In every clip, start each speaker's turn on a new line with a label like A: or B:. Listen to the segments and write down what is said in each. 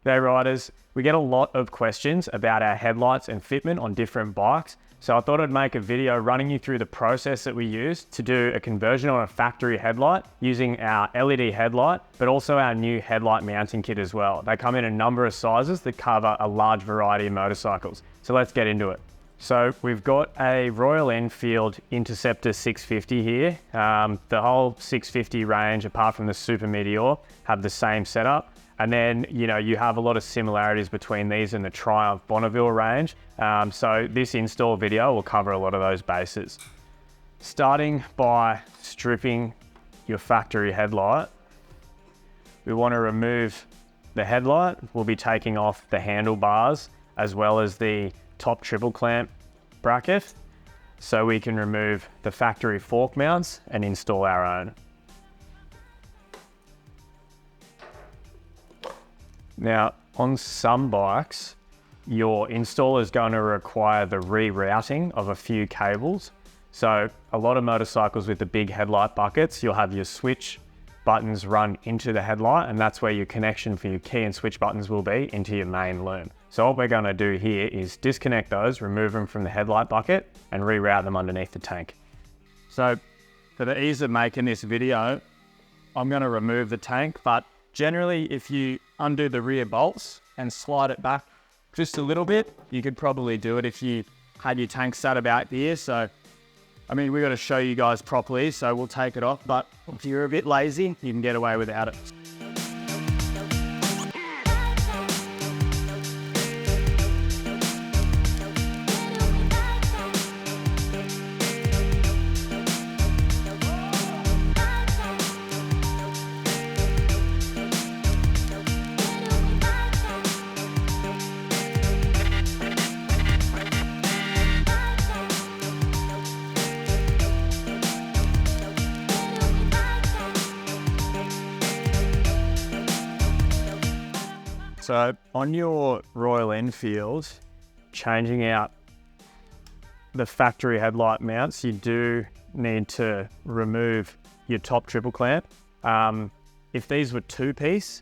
A: G'day riders, we get a lot of questions about our headlights and fitment on different bikes, so I thought I'd make a video running you through the process that we use to do a conversion on a factory headlight using our LED headlight, but also our new headlight mounting kit as well. They come in a number of sizes that cover a large variety of motorcycles. So let's get into it. So we've got a Royal Enfield Interceptor 650 here. The whole 650 range, apart from the Super Meteor, have the same setup. And then, you have a lot of similarities between these and the Triumph Bonneville range. So this install video will cover a lot of those bases. Starting by stripping your factory headlight, we want to remove the headlight. We'll be taking off the handlebars as well as the top triple clamp bracket, so we can remove the factory fork mounts and install our own. Now, on some bikes, your install is going to require the rerouting of a few cables. So a lot of motorcycles with the big headlight buckets, you'll have your switch buttons run into the headlight, and that's where your connection for your key and switch buttons will be into your main loom. So what we're going to do here is disconnect those, remove them from the headlight bucket, and reroute them underneath the tank. So for the ease of making this video, I'm going to remove the tank, but generally, if you undo the rear bolts and slide it back just a little bit, you could probably do it if you had your tank sat about here. So, we got to show you guys properly, so we'll take it off. But if you're a bit lazy, you can get away without it. So on your Royal Enfield, changing out the factory headlight mounts, you do need to remove your top triple clamp. If these were two-piece,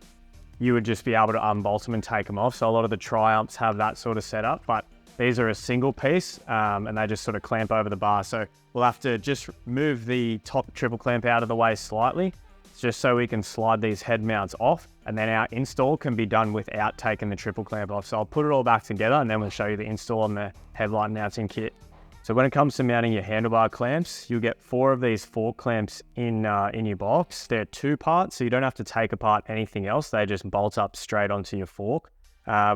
A: you would just be able to unbolt them and take them off. So a lot of the Triumphs have that sort of setup, but these are a single piece and they just sort of clamp over the bar. So we'll have to just move the top triple clamp out of the way slightly, just so we can slide these head mounts off, and then our install can be done without taking the triple clamp off. So I'll put it all back together and then we'll show you the install on the headlight mounting kit. So when it comes to mounting your handlebar clamps, you'll get 4 of these fork clamps in your box. They're 2-part, so you don't have to take apart anything else. They just bolt up straight onto your fork.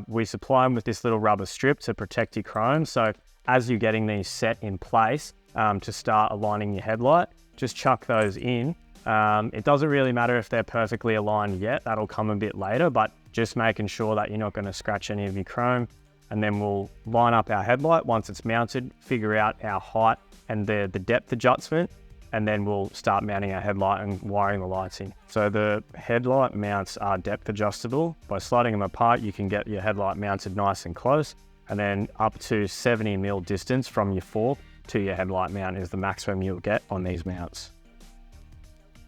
A: We supply them with this little rubber strip to protect your chrome. So as you're getting these set in place to start aligning your headlight, just chuck those in. It doesn't really matter if they're perfectly aligned yet, that'll come a bit later, but just making sure that you're not going to scratch any of your chrome. And then we'll line up our headlight once it's mounted, figure out our height and the depth adjustment, and then we'll start mounting our headlight and wiring the lights in. So the headlight mounts are depth adjustable. By sliding them apart, you can get your headlight mounted nice and close, and then up to 70 mil distance from your fork to your headlight mount is the maximum you'll get on these mounts.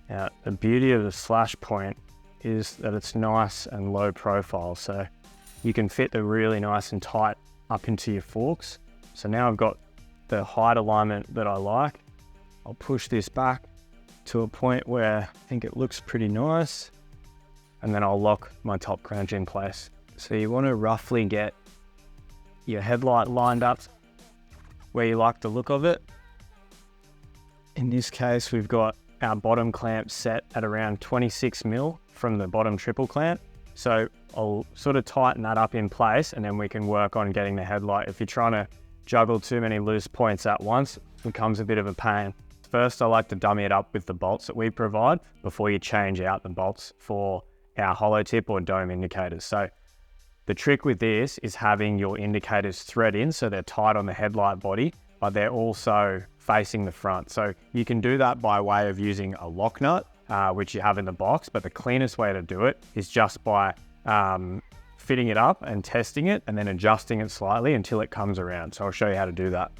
A: Now, the beauty of the slash point is that it's nice and low profile, so you can fit them really nice and tight up into your forks. So now I've got the height alignment that I like. I'll push this back to a point where I think it looks pretty nice, and then I'll lock my top crank in place. So you want to roughly get your headlight lined up where you like the look of it. In this case, we've got our bottom clamp set at around 26 mil from the bottom triple clamp. So I'll sort of tighten that up in place, and then we can work on getting the headlight. If you're trying to juggle too many loose points at once, it becomes a bit of a pain. First, I like to dummy it up with the bolts that we provide before you change out the bolts for our hollow tip or dome indicators. So the trick with this is having your indicators thread in so they're tight on the headlight body, but they're also facing the front. So you can do that by way of using a lock nut, which you have in the box, but the cleanest way to do it is just by fitting it up and testing it and then adjusting it slightly until it comes around. So I'll show you how to do that.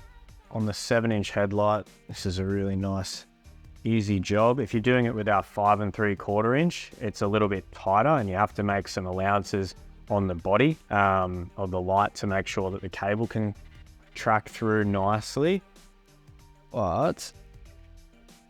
A: On the 7-inch headlight, this is a really nice, easy job. If you're doing it with our 5 3/4 inch, it's a little bit tighter and you have to make some allowances on the body of the light to make sure that the cable can track through nicely. But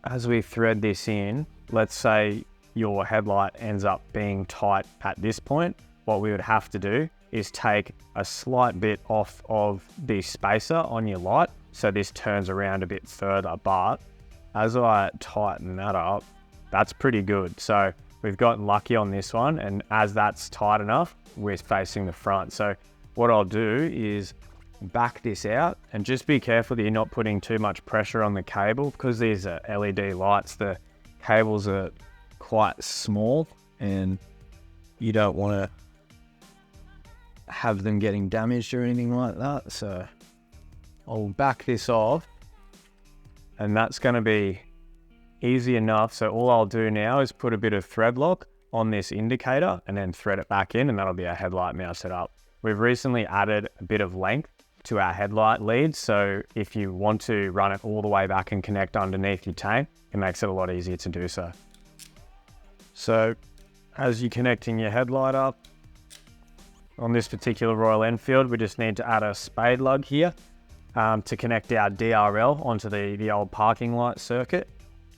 A: as we thread this in, let's say your headlight ends up being tight at this point, what we would have to do is take a slight bit off of the spacer on your light so this turns around a bit further. But as I tighten that up, that's pretty good. So we've gotten lucky on this one, and as that's tight enough, we're facing the front. So what I'll do is back this out, and just be careful that you're not putting too much pressure on the cable, because these are LED lights. The cables are quite small and you don't want to have them getting damaged or anything like that. So I'll back this off, and that's going to be easy enough. So all I'll do now is put a bit of thread lock on this indicator and then thread it back in, and that'll be our headlight mounted up. We've recently added a bit of length to our headlight lead, so if you want to run it all the way back and connect underneath your tank, it makes it a lot easier to do so. So as you're connecting your headlight up, on this particular Royal Enfield, we just need to add a spade lug here to connect our DRL onto the old parking light circuit.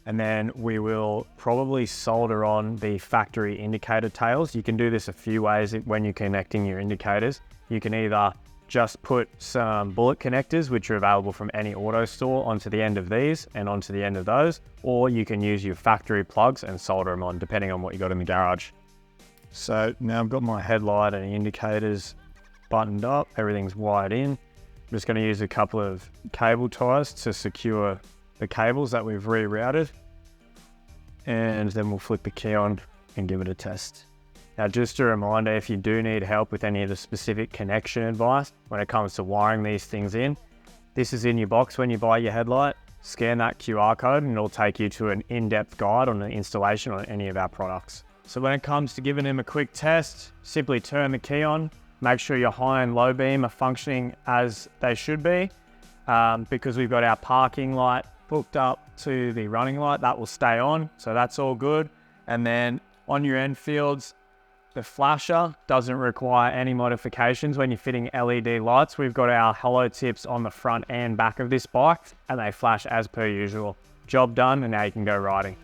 A: And then we will probably solder on the factory indicator tails. You can do this a few ways when you're connecting your indicators. You can either just put some bullet connectors, which are available from any auto store, onto the end of these and onto the end of those, or you can use your factory plugs and solder them on, depending on what you got in the garage. So now I've got my headlight and indicators buttoned up, everything's wired in. I'm just going to use a couple of cable ties to secure the cables that we've rerouted, and then we'll flip the key on and give it a test. Now, just a reminder, if you do need help with any of the specific connection advice when it comes to wiring these things in, this is in your box when you buy your headlight. Scan that QR code and it'll take you to an in-depth guide on the installation on any of our products. So when it comes to giving them a quick test, simply turn the key on, make sure your high and low beam are functioning as they should be, because we've got our parking light hooked up to the running light, that will stay on, so that's all good. And then on your Enfields, the flasher doesn't require any modifications when you're fitting LED lights. We've got our holo tips on the front and back of this bike, and they flash as per usual. Job done, and now you can go riding.